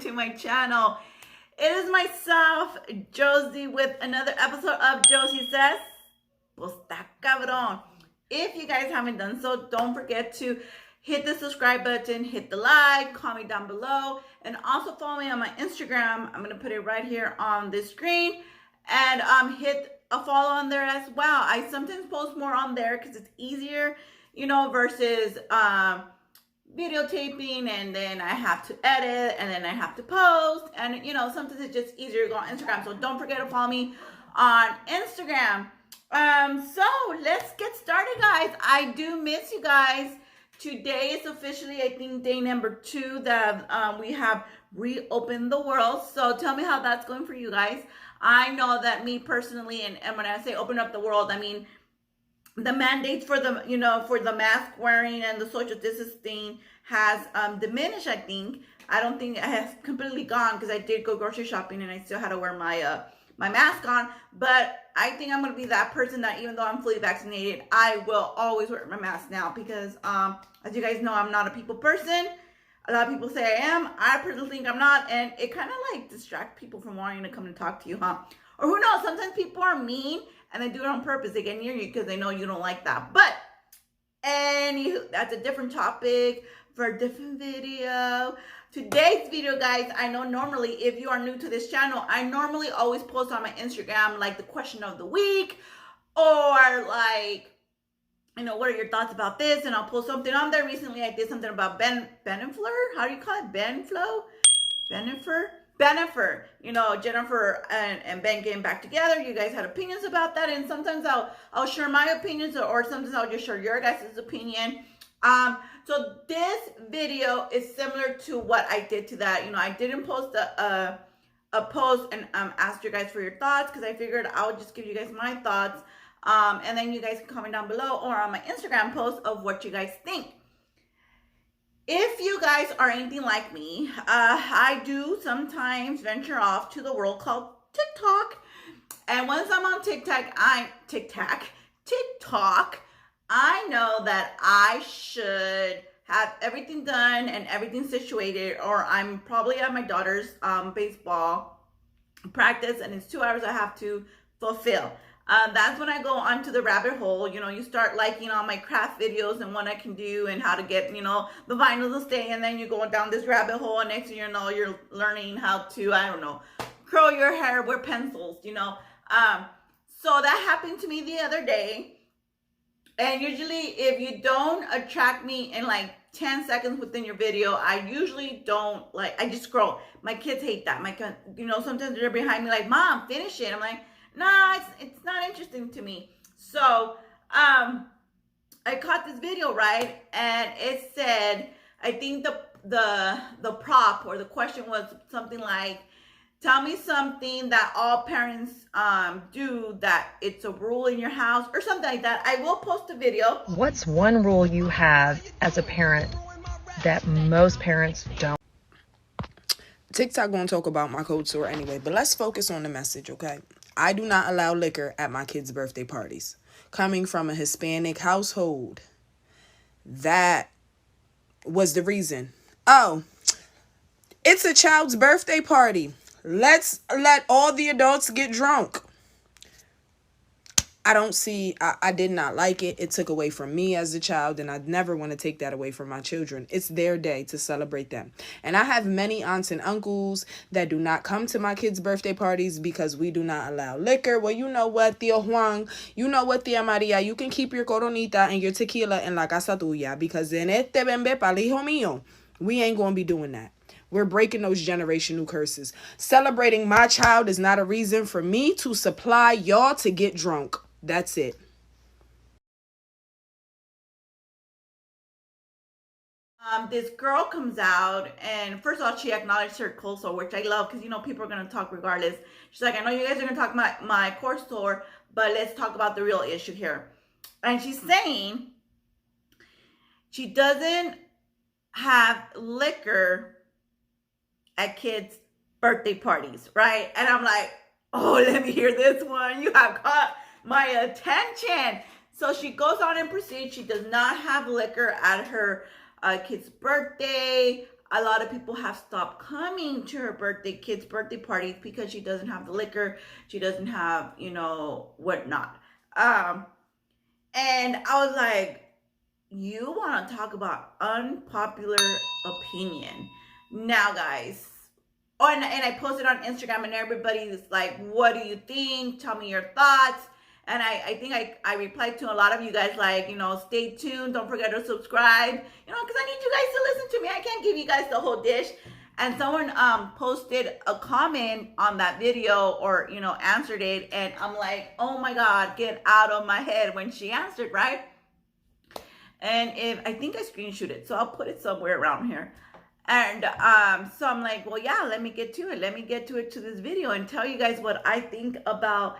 to my channel. It is myself, Josie, with another episode of Josie Says, pues está cabrón. If you guys haven't done so, don't forget to hit the subscribe button, hit the like, comment down below, and also follow me on my Instagram. I'm going to put it right here on the screen, and hit a follow on there as well. I sometimes post more on there because it's easier, versus videotaping, and then I have to edit, and then I have to post, and sometimes it's just easier to go on Instagram. So don't forget to follow me on Instagram. So let's get started, guys. I do miss you guys. Today is officially, I think, day number 2 that we have reopened the world. So tell me how that's going for you guys. I know that me personally, and when I say open up the world, I mean the mandates for the, for the mask wearing and the social distancing has diminished, I think. I don't think it has completely gone, because I did go grocery shopping and I still had to wear my my mask on. But I think I'm going to be that person that, even though I'm fully vaccinated, I will always wear my mask now, because as you guys know, I'm not a people person. A lot of people say I am. I personally think I'm not, and it kind of like distracts people from wanting to come and talk to you, huh? Or who knows, sometimes people are mean and they do it on purpose. They get near you because they know you don't like that. But anywho, that's a different topic for a different video. Today's video, guys, I know normally, if you are new to this channel, I normally always post on my Instagram like the question of the week, or like, what are your thoughts about this? And I'll post something on there. Recently, I did something about Benefler. How do you call it? Benflow? Benifer. Jennifer and Ben getting back together. You guys had opinions about that, and sometimes I'll share my opinions, or sometimes I'll just share your guys' opinion. So this video is similar to what I did to that. I didn't post a post and asked you guys for your thoughts, because I figured I would just give you guys my thoughts. And then you guys can comment down below or on my Instagram post of what you guys think. If you guys are anything like me, I do sometimes venture off to the world called TikTok. And once I'm on TikTok, I know that I should have everything done and everything situated, or I'm probably at my daughter's baseball practice, and it's 2 hours I have to fulfill. That's when I go onto the rabbit hole. You start liking all my craft videos and what I can do and how to get, the vinyl to stay. And then you go down this rabbit hole, and next thing you know, you're learning how to, I don't know, curl your hair, wear pencils, So that happened to me the other day. And usually if you don't attract me in like 10 seconds within your video, I usually don't, I just scroll. My kids hate that. Sometimes they're behind me like, Mom, finish it. I'm like, nah, it's not interesting to me. So, I caught this video, right? And it said, I think the prop or the question was something like, tell me something that all parents do that it's a rule in your house, or something like that. I will post a video. What's one rule you have as a parent that most parents don't? TikTok gonna talk about my code sore anyway, but let's focus on the message, okay? I do not allow liquor at my kids' birthday parties. Coming from a Hispanic household, that was the reason. Oh, it's a child's birthday party. Let's let all the adults get drunk. I did not like it. It took away from me as a child, and I'd never want to take that away from my children. It's their day to celebrate them. And I have many aunts and uncles that do not come to my kids' birthday parties because we do not allow liquor. Well, you know what, Tío Juan, you know what, Tía María, you can keep your coronita and your tequila in la casa tuya, because en este bembe pa'l hijo mío, we ain't going to be doing that. We're breaking those generational curses. Celebrating my child is not a reason for me to supply y'all to get drunk. That's it. This girl comes out, and first of all, she acknowledged her cold sore, which I love, because people are going to talk regardless. She's like, I know you guys are going to talk about my core sore, but let's talk about the real issue here. And she's saying she doesn't have liquor at kids' birthday parties, right? And I'm like, oh, let me hear this one. You have caught my attention. So she goes on and proceeds. She does not have liquor at her kid's birthday. a lot of people have stopped coming to her kids' birthday parties because she doesn't have the liquor, she doesn't have, whatnot. And I was like, you want to talk about unpopular opinion. Now, guys, and I posted on Instagram and everybody's like, what do you think? Tell me your thoughts. And I think I replied to a lot of you guys like, stay tuned. Don't forget to subscribe, because I need you guys to listen to me. I can't give you guys the whole dish. And someone posted a comment on that video or, answered it. And I'm like, oh my God, get out of my head when she answered, right? And I think I screenshot it, so I'll put it somewhere around here. And so I'm like, well, yeah, let me get to it. Let me get to it to this video and tell you guys what I think about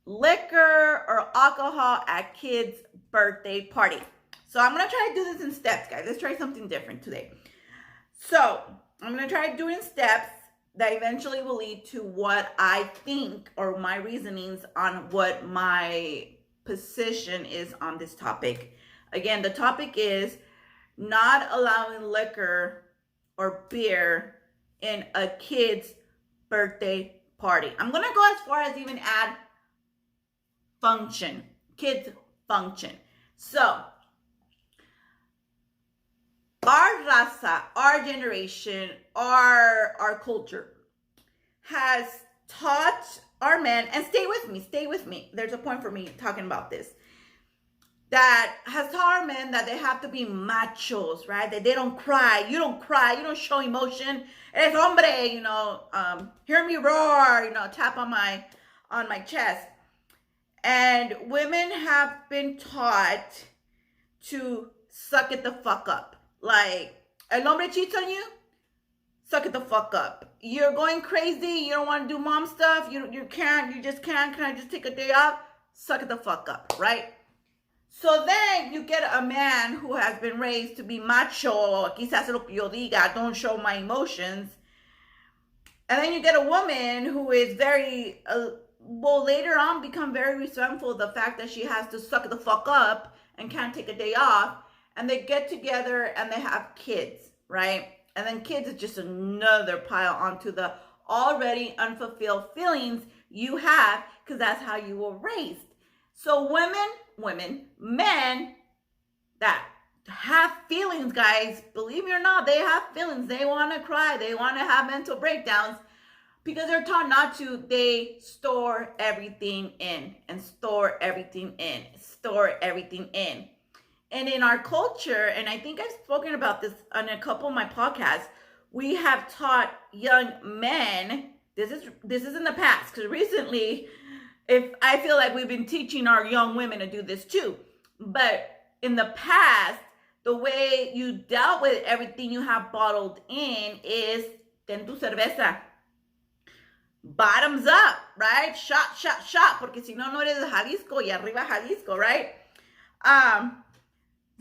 liquor or alcohol at kids' birthday party. So I'm going to try to do this in steps, guys. Let's try something different today. So I'm going to try to do it in steps that eventually will lead to what I think or my reasonings on what my position is on this topic. Again, the topic is not allowing liquor or beer in a kid's birthday party. I'm going to go as far as even add function, kids function. So, our raza, our generation, our culture has taught our men, and stay with me. There's a point for me talking about this. That has taught our men that they have to be machos, right? That they don't cry. You don't cry. You don't show emotion. Es hombre, hear me roar, tap on my chest. And women have been taught to suck it the fuck up. Like, el hombre cheats on you, suck it the fuck up. You're going crazy. You don't want to do mom stuff. You just can't. Can I just take a day off? Suck it the fuck up, right? So then you get a man who has been raised to be macho, quizás lo que yo diga, don't show my emotions. And then you get a woman who is very, will later on become very resentful of the fact that she has to suck the fuck up and can't take a day off. And they get together and they have kids, right? And then kids is just another pile onto the already unfulfilled feelings you have because that's how you were raised. So men that have feelings, guys, believe me or not, they have feelings. They want to cry. They want to have mental breakdowns because they're taught not to. They store everything in and store everything in, store everything in. And in our culture, and I think I've spoken about this on a couple of my podcasts, we have taught young men, this is in the past, because recently, if I feel like we've been teaching our young women to do this too. But in the past, the way you dealt with everything you have bottled in is ten tu cerveza. Bottoms up, right? Shot, shot, shot. Porque si no, no eres de Jalisco y arriba Jalisco, right?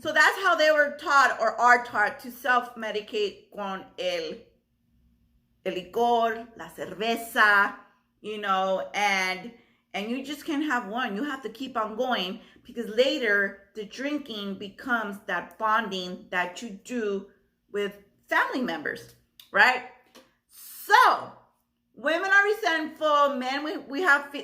So that's how they were taught or are taught to self-medicate con el licor, la cerveza, and you just can't have one. You have to keep on going because later the drinking becomes that bonding that you do with family members, right? So women are resentful. Men,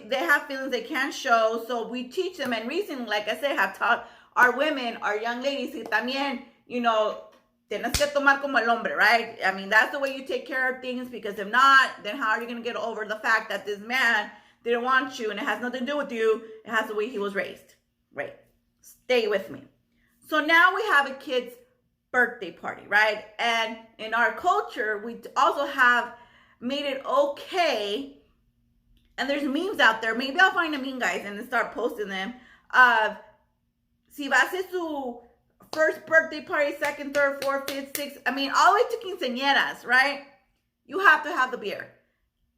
they have feelings they can't show. So we teach them. And recently, like I said, have taught our women, our young ladies, que también, tienes que tomar como el hombre, right? I mean, that's the way you take care of things because if not, then how are you going to get over the fact that this man didn't want you and it has nothing to do with you. It has the way he was raised, right? Stay with me. So now we have a kid's birthday party, right? And in our culture, we also have made it okay. And there's memes out there. Maybe I'll find a meme, guys, and then start posting them of si va a ser su first birthday party, second, third, fourth, fifth, sixth. I mean, all the way to quinceañeras, right? You have to have the beer.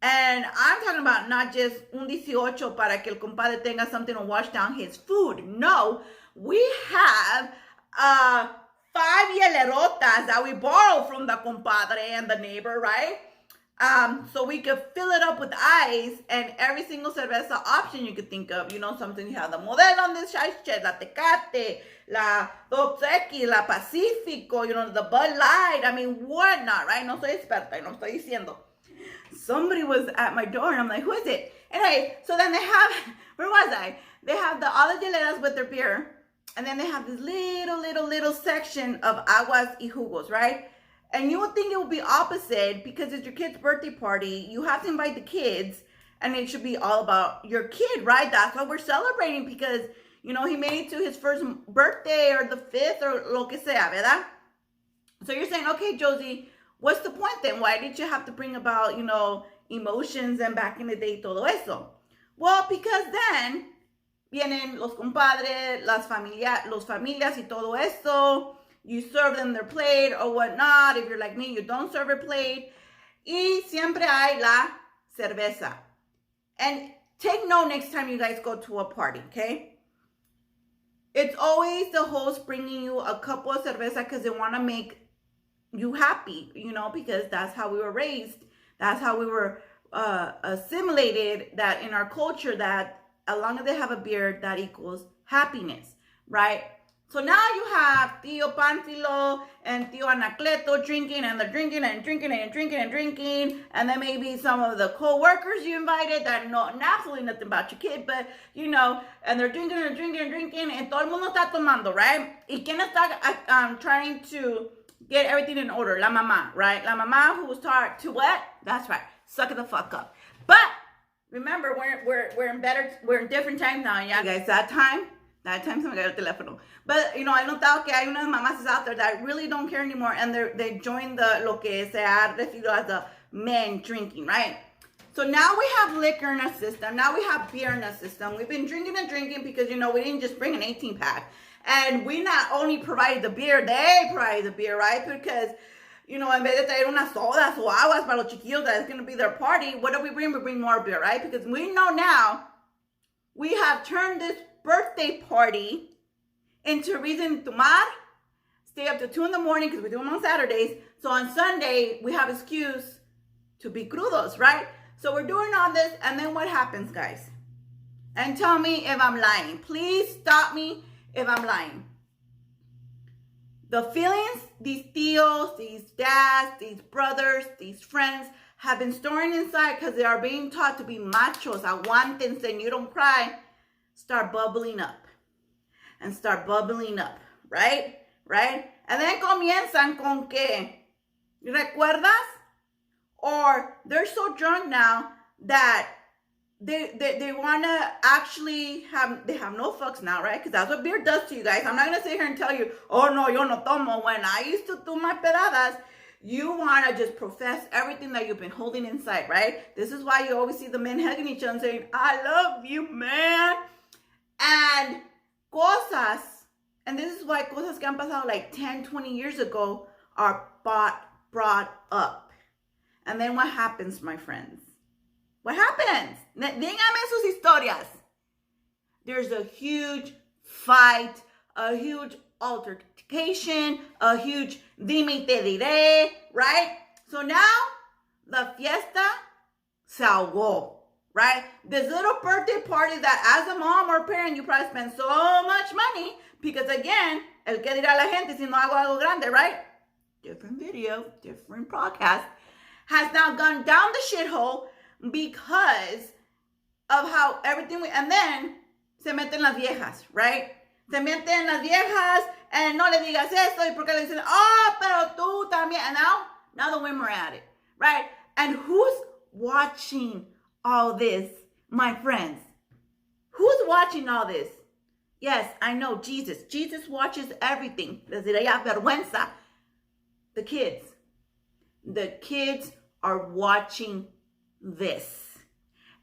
And I'm talking about not just un 18 para que el compadre tenga something to wash down his food. No, we have 5 hielerotas that we borrow from the compadre and the neighbor, right? So we could fill it up with ice, and every single cerveza option you could think of. Something you have the Modelo on this ice chest, la Tecate, la Dos Equis, la Pacifico, the Bud Light. I mean, whatnot, right? No soy experta, no estoy diciendo. Somebody was at my door, and I'm like, who is it? Anyway, so then they have, where was I? They have all the geleras with their beer, and then they have this little section of aguas y jugos, right? And you would think it would be opposite because it's your kid's birthday party. You have to invite the kids, and it should be all about your kid, right? That's what we're celebrating because, he made it to his first birthday or the 5th or lo que sea, ¿verdad? So you're saying, okay, Josie, what's the point then? Why did you have to bring about, emotions and back in the day, todo eso? Well, because then vienen los compadres, los familias y todo eso. You serve them their plate or whatnot. If you're like me, you don't serve a plate. Y siempre hay la cerveza. And take note next time you guys go to a party, okay? It's always the host bringing you a couple of cerveza because they want to make you happy, because that's how we were raised. That's how we were assimilated, that in our culture that as long as they have a beer, that equals happiness, right? So now you have Tío Pánfilo and Tío Anacleto drinking, and they're drinking and drinking and drinking and drinking. And then maybe some of the co-workers you invited that know absolutely nothing about your kid, but and they're drinking and drinking and drinking, and todo el mundo está tomando, right? ¿Y quién está trying to get everything in order? La mamá, right? La mamá who was taught to what? That's right. Suck it the fuck up. But remember, we're in different times now, yeah, guys. That time se me cayó el teléfono. But, I notado que hay unas mamás out there that really don't care anymore, and they join lo que se ha referido as the men drinking, right? So now we have liquor in our system. Now we have beer in our system. We've been drinking and drinking because, we didn't just bring an 18-pack. And we not only provided the beer, they provided the beer, right? Because, en vez de traer unas sodas o aguas para los chiquillos that is going to be their party, what do we bring? We bring more beer, right? Because we know now we have turned this birthday party into a reason to tomar, stay up to 2 in the morning because we do them on Saturdays. So on Sunday, we have excuse to be crudos, right? So we're doing all this, and then what happens, guys? And tell me if I'm lying. Please stop me if I'm lying. The feelings these tíos, these dads, these brothers, these friends have been storing inside because they are being taught to be machos, aguántense, and you don't cry, start bubbling up. And start bubbling up, right? And then comienzan con que, ¿recuerdas? Or they're so drunk now that they want to actually have no fucks now, right? Because that's what beer does to you guys. I'm not going to sit here and tell you, oh, no, yo no tomo. When I used to do my pedadas, you want to just profess everything that you've been holding inside, right? This is why you always see the men hugging each other and saying, I love you, man. And cosas, and this is why cosas que han pasado like 10, 20 years ago are brought up. And then what happens, my friends? What happens? Díganme sus historias. There's a huge fight, a huge altercation, a huge dime y te diré, right? So now, the fiesta se ahogó. Right? This little birthday party that as a mom or parent, you probably spend so much money because again, el que dirá la gente si no hago algo grande, right? Different video, different podcast, has now gone down the shithole because of how everything, and then se meten las viejas, right? Se meten las viejas and no le digas esto y porque le dicen, oh, pero tú también. And now the women are at it, right? And who's watching all this, my friends? Who's watching all this? Yes, I know, Jesus. Jesus watches everything. Les diré ya vergüenza. The kids. The kids are watching this.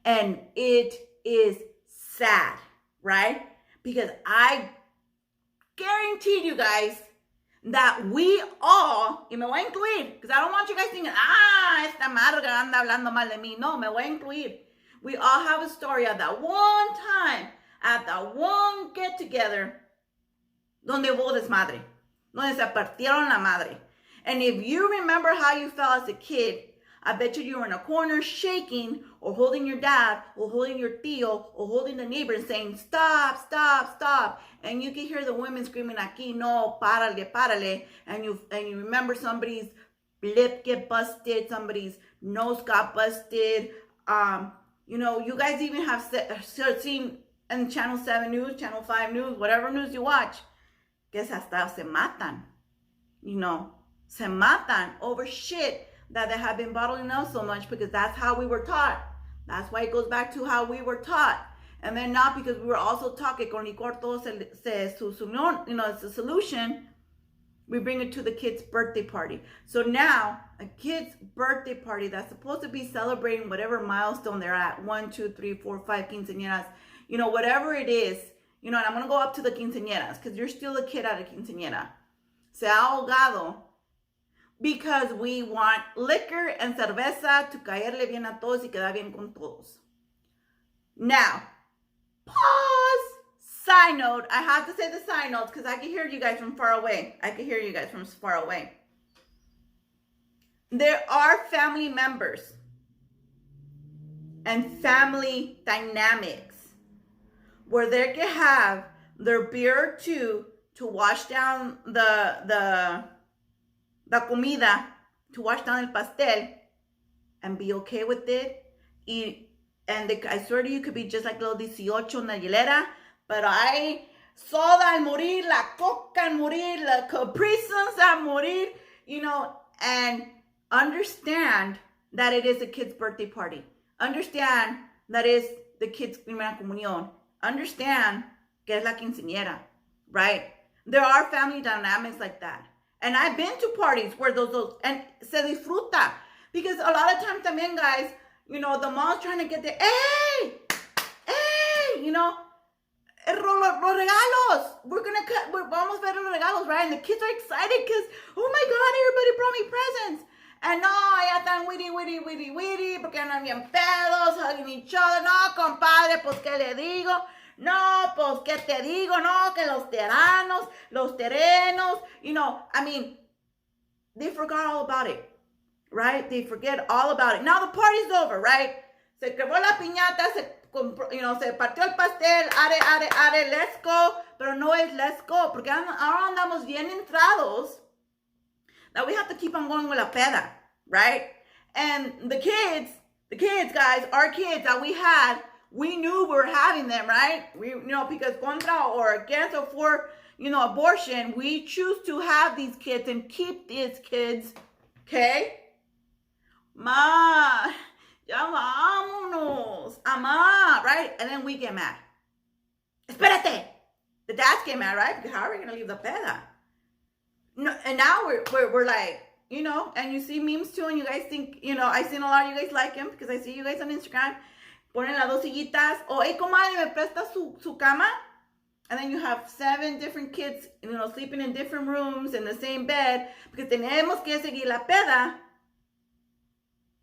And it is sad, right? Because I guarantee you guys that we all, y me voy a incluir, because I don't want you guys thinking, esta amarga anda hablando mal de mí. No, me voy a incluir. We all have a story of that one time, at that one get together, donde hubo desmadre, donde se partieron la madre. And if you remember how you felt as a kid, I bet you were in a corner shaking or holding your dad or holding your tío or holding the neighbor and saying, stop, stop, stop. And you can hear the women screaming, aquí, no, párale, párale. And you remember somebody's lip get busted, somebody's nose got busted. You guys even have seen in Channel 7 News, Channel 5 News, whatever news you watch, que hasta se matan, se matan over shit that they have been bottling up so much because that's how we were taught. That's why it goes back to how we were taught. And then not because we were also taught que con licor todo se soluciona, it's a solution. We bring it to the kid's birthday party. So now, a kid's birthday party that's supposed to be celebrating whatever milestone they're at, 1, 2, 3, 4, 5 quinceañeras, whatever it is, and I'm going to go up to the quinceañeras because you're still a kid at a quinceañera. Se ha ahogado because we want liquor and cerveza to caerle bien a todos y quedar bien con todos. Now, pause. Side note, I have to say the side notes because I can hear you guys from far away. There are family members and family dynamics where they can have their beer or two to wash down the comida, to wash down el pastel, and be okay with it. I swear to you, could be just like little 18 en la hielera, but I soda al morir, la coca al morir, la Capri Suns al morir, and understand that it is a kid's birthday party. Understand that is the kid's primera comunión. Understand que es la quinceañera, right? There are family dynamics like that. And I've been to parties where those and se disfruta. Because a lot of times también, guys, the mom's trying to get the, hey, los regalos. Vamos a ver los regalos, right? And the kids are excited because, oh my God, everybody brought me presents. And no, ya están witty, porque andan bien pedos, hugging each other. No, compadre, pues, ¿qué le digo? No, pues, ¿qué te digo? No, que los terrenos, they forgot all about it, right? They forget all about it. Now the party's over, right? Se quebró la piñata, se partió el pastel, are, let's go. Pero no es let's go, porque ahora andamos bien entrados that we have to keep on going with la peda, right? And the kids, guys, our kids that we had, we knew we were having them, right? We, because contra or against or for, abortion, we choose to have these kids and keep these kids, okay? Ma, ya vámonos, ama, right? And then we get mad. Espérate. The dads get mad, right? Because how are we going to leave the peda? No, and now we're like, and you see memes too, and you guys think, I've seen a lot of you guys like them because I see you guys on Instagram. Ponen las dos sillitas, o hey, comadre, me presta su cama? And then you have 7 different kids, sleeping in different rooms in the same bed because tenemos que seguir la peda.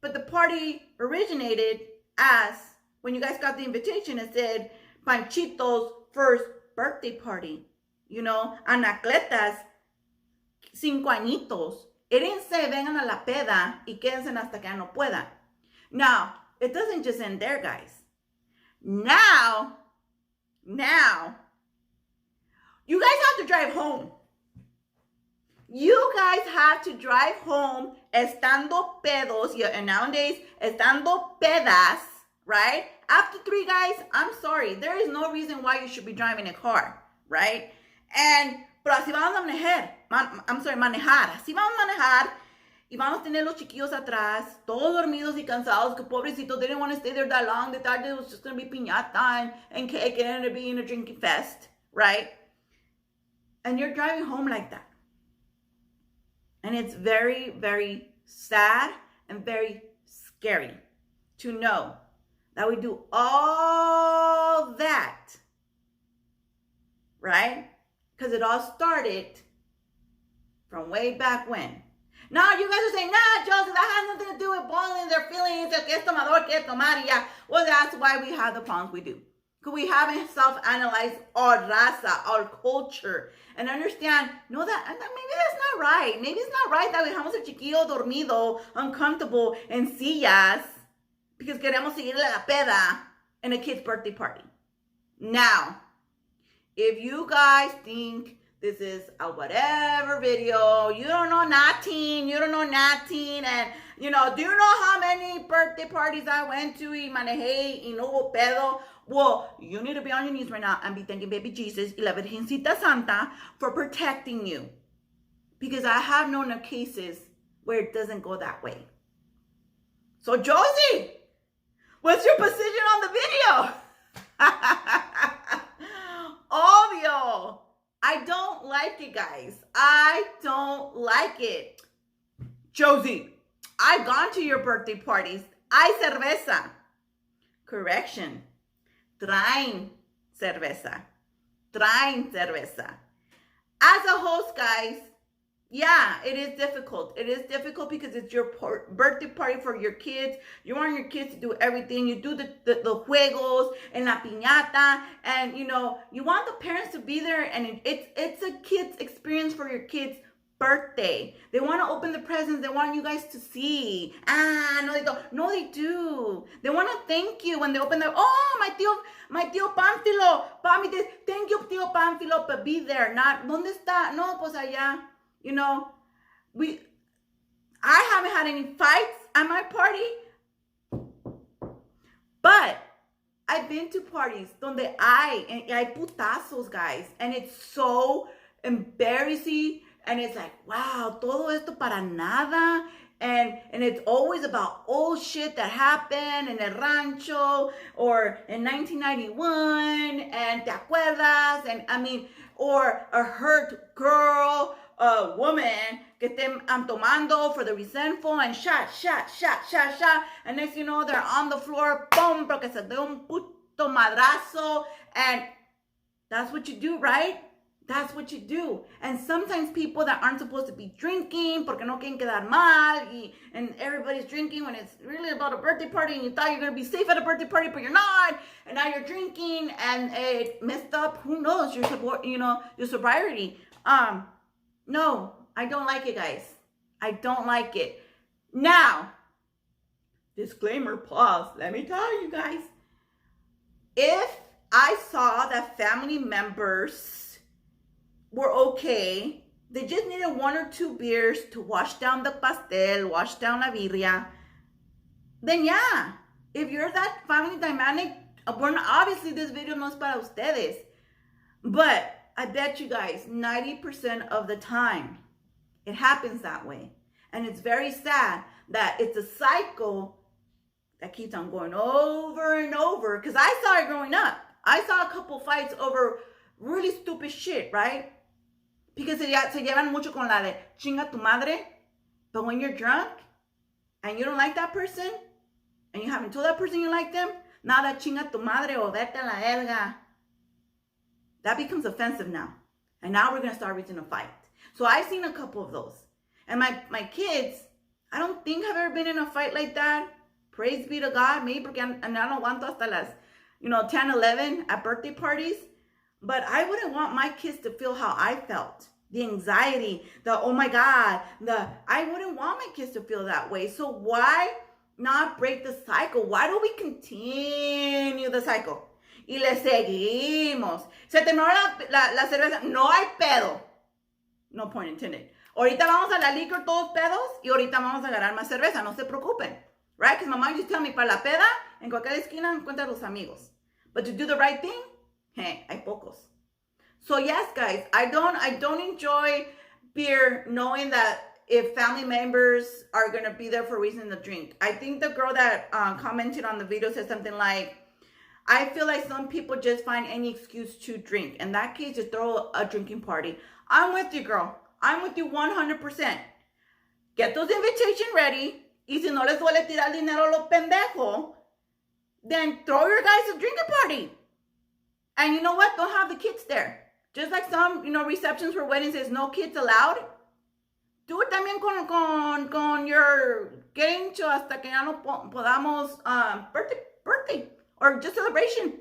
But the party originated as when you guys got the invitation, it said Panchito's first birthday party, Anacletas, 5 añitos. It didn't say vengan a la peda y quédense hasta que ya no puedan. Now, it doesn't just end there, guys. Now, you guys have to drive home. You guys have to drive home estando pedos, and nowadays, estando pedas, right? After 3, guys, I'm sorry. There is no reason why you should be driving a car, right? Pero así vamos a manejar. Así vamos a manejar. Y vamos a tener los chiquillos atrás, todos dormidos y cansados, que pobrecitos, they didn't want to stay there that long. They thought it was just going to be piñata and cake and ended up being a drinking fest, right? And you're driving home like that. And it's very, very sad and very scary to know that we do all that, right? Because it all started from way back when. Now you guys are saying, nah, Josie, that has nothing to do with boiling their feelings. El que es tomador, que tomar, yeah. Well, that's why we have the problems we do. Because we haven't self-analyzed our raza, our culture, and understand, no, that maybe that's not right. Maybe it's not right that dejamos el chiquillo dormido, uncomfortable, en sillas, because queremos seguirle la peda in a kid's birthday party. Now, if you guys think this is a whatever video, you don't know nothing, and, do you know how many birthday parties I went to y manejé y no hubo pedo? Well, you need to be on your knees right now and be thanking baby Jesus y la Virgencita Santa for protecting you. Because I have known of cases where it doesn't go that way. So, Josie, what's your position on the video? Obvio. I don't like it, guys. I don't like it. Josie, I've gone to your birthday parties. Hay cerveza. Correction. Traen cerveza. As a host, guys, yeah, it is difficult. It is difficult because it's your birthday party for your kids. You want your kids to do everything. You do the juegos and la piñata, and you want the parents to be there, and it's a kids experience for your kids' birthday. They want to open the presents. They want you guys to see. No, they don't. No, they do. They want to thank you when they open their. Oh, my tío Pánfilo. Thank you, tío Pánfilo, but be there. Not, ¿dónde está? No, pues allá. I haven't had any fights at my party, but I've been to parties donde hay putazos, guys, and it's so embarrassing, and it's like, wow, todo esto para nada, and it's always about old shit that happened in el rancho, or in 1991, and te acuerdas, and or a hurt girl, a woman que estén tomando for the resentful, and shot, and next you know, they're on the floor, boom, porque se dio un puto madrazo, and that's what you do, right? That's what you do. And sometimes people that aren't supposed to be drinking porque no quieren quedar mal, and everybody's drinking when it's really about a birthday party, and you thought you're going to be safe at a birthday party, but you're not, and now you're drinking, and it messed up, who knows, your sobriety. No, I don't like it, guys. I don't like it. Now, disclaimer, pause. Let me tell you guys. If I saw that family members were okay, they just needed 1 or 2 beers to wash down the pastel, wash down la birria, then yeah. If you're that family dynamic, obviously this video no es para ustedes. But I bet you guys 90% of the time it happens that way. And it's very sad that it's a cycle that keeps on going over and over. Because I saw it growing up. I saw a couple fights over really stupid shit, right? Because se llevan mucho con la de chinga tu madre. But when you're drunk and you don't like that person, and you haven't told that person you like them, now that chinga tu madre o vete a la verga, that becomes offensive now. And now we're going to start reaching a fight. So I've seen a couple of those. And my kids, I don't think have ever been in a fight like that. Praise be to God. Maybe porque no aguanto hasta las, 10, 11 at birthday parties. But I wouldn't want my kids to feel how I felt. The anxiety, the, oh my God, I wouldn't want my kids to feel that way. So why not break the cycle? Why don't we continue the cycle? Y le seguimos. Se terminó la cerveza. No hay pedo. No point intended. Ahorita vamos a la liquor todos pedos y ahorita vamos a agarrar más cerveza. No se preocupen. Right? Because my mom used to tell me, para la peda, en cualquier esquina encuentra los amigos. But to do the right thing, hey, hay pocos. So yes, guys, I don't enjoy beer knowing that if family members are going to be there for a reason to drink. I think the girl that commented on the video said something like, I feel like some people just find any excuse to drink. In that case, just throw a drinking party. I'm with you, girl. I'm with you 100%. Get those invitations ready. Y si no les duele tirar dinero a los pendejos, then throw your guys a drinking party. And you know what? Don't have the kids there. Just like some, receptions for weddings says no kids allowed. Do it también con your quencho hasta que ya no podamos birthday or just celebration.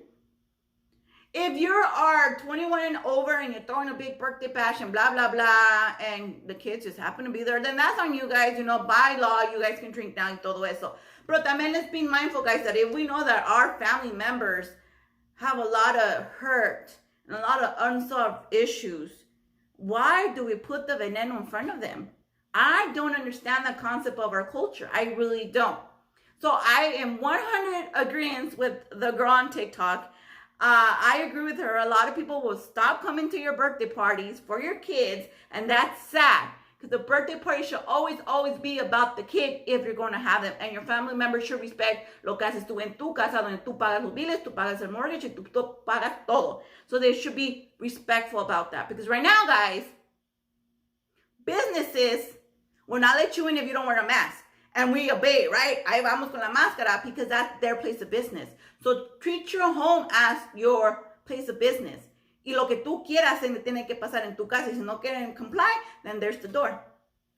If you are 21 and over and you're throwing a big birthday bash and blah, blah, blah, and the kids just happen to be there, then that's on you guys. By law, you guys can drink now y todo eso. Pero también let's be mindful, guys, that if we know that our family members have a lot of hurt and a lot of unsolved issues, why do we put the veneno in front of them? I don't understand the concept of our culture. I really don't. So I am 100 agreement with the girl on TikTok. I agree with her. A lot of people will stop coming to your birthday parties for your kids, and that's sad. Because the birthday party should always, always be about the kid if you're going to have them. And your family members should respect lo que haces tú en tu casa, donde tú pagas los biles, tú pagas el mortgage, y tú pagas todo. So they should be respectful about that. Because right now, guys, businesses will not let you in if you don't wear a mask. And we obey, right? Ahí vamos con la máscara because that's their place of business. So treat your home as your place of business. Y lo que tú quieras tiene que pasar en tu casa. Y si no quieren comply, then there's the door,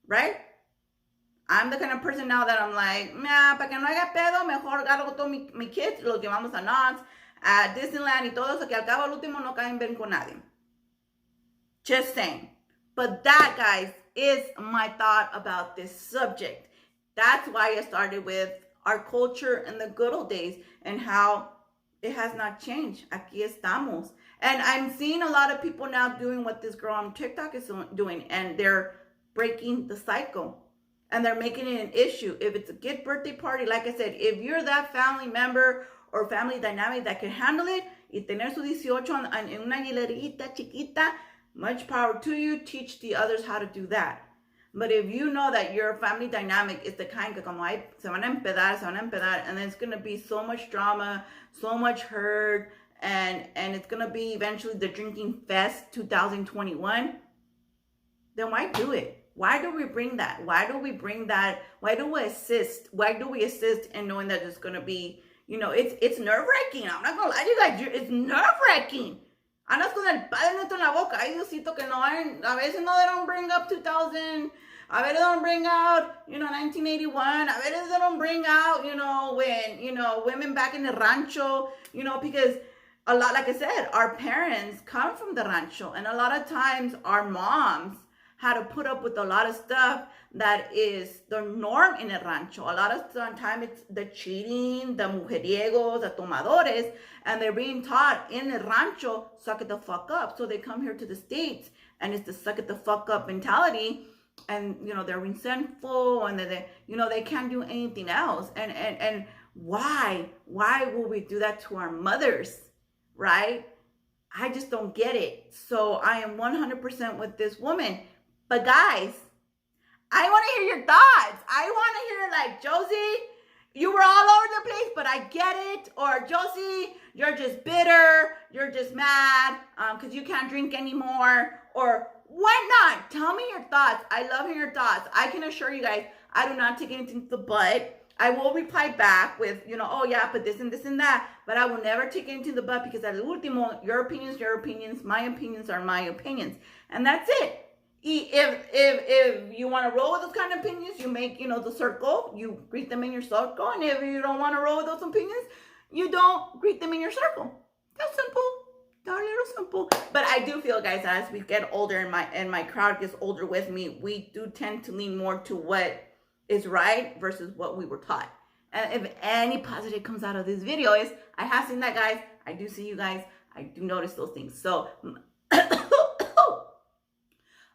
right? I'm the kind of person now that I'm like, nah, para que no haya pedo, mejor agarro todos mis kids, los llevamos a Knott's, a Disneyland y todo eso, que al cabo al último no caen bien con nadie. Just saying. But that, guys, is my thought about this subject. That's why I started with our culture in the good old days and how it has not changed. Aquí estamos. And I'm seeing a lot of people now doing what this girl on TikTok is doing, and they're breaking the cycle. And they're making it an issue. If it's a kid birthday party, like I said, if you're that family member or family dynamic that can handle it, y tener su 18 en una hilerita chiquita, much power to you. Teach the others how to do that. But if you know that your family dynamic is the kind que como ay, se van a empedar, and then it's going to be so much drama, so much hurt, and it's going to be eventually the drinking fest 2021, then why do it? Why do we bring that? Why do we bring that? Why do we assist? Why do we assist in knowing that it's going to be, it's nerve-wracking. I'm not going to lie to you guys. It's nerve-wracking. Andas con el Padre Nuestro en la boca. Ay, Diosito, que no vayan. A veces no, they don't bring up 2000. A veces they don't bring out, 1981. A veces they don't bring out, when, women back in the rancho, because a lot, like I said, our parents come from the rancho. And a lot of times our moms had to put up with a lot of stuff that is the norm in the rancho. A lot of the time it's the cheating, the mujeriegos, the tomadores, and they're being taught in the rancho, suck it the fuck up. So they come here to the States and it's the suck it the fuck up mentality. And, they're resentful and they can't do anything else. And why will we do that to our mothers, right? I just don't get it. So I am 100% with this woman. But guys, I want to hear your thoughts. I want to hear like, Josie, you were all over the place, but I get it. Or Josie, you're just bitter. You're just mad because you can't drink anymore. Or why not? Tell me your thoughts. I love hearing your thoughts. I can assure you guys, I do not take anything to the butt. I will reply back with, oh yeah, but this and this and that. But I will never take anything to the butt because at último, your opinions, my opinions are my opinions. And that's it. If you want to roll with those kind of opinions, you make, the circle, you greet them in your circle. And if you don't want to roll with those opinions, you don't greet them in your circle. That's simple. That's a little simple. But I do feel, guys, that as we get older and my crowd gets older with me, we do tend to lean more to what is right versus what we were taught. And if any positive comes out of this video is, I have seen that, guys. I do see you guys. I do notice those things. So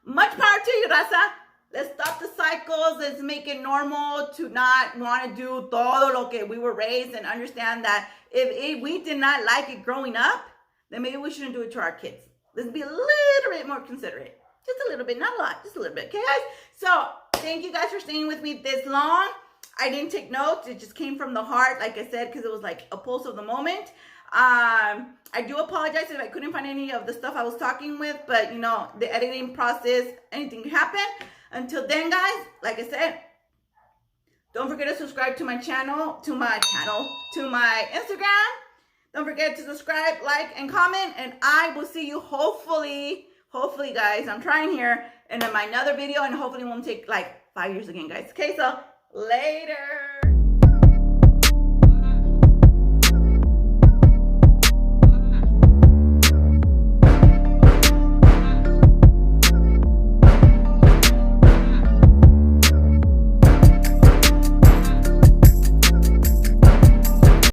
much power to you, Raza. Let's stop the cycles. Let's make it normal to not want to do todo lo que we were raised, and understand that if we did not like it growing up, then maybe we shouldn't do it to our kids. Let's be a little bit more considerate. Just a little bit, not a lot, just a little bit. Okay, guys? So thank you guys for staying with me this long. I didn't take notes. It just came from the heart, like I said, because it was like a pulse of the moment. I do apologize if I couldn't find any of the stuff I was talking with, but the editing process, anything can happen. Until then, guys, like I said, don't forget to subscribe to my channel, to my Instagram. Don't forget to subscribe, like, and comment, and I will see you hopefully, guys, I'm trying here, in my another video, and hopefully it won't take like 5 years again, guys. Okay, so later.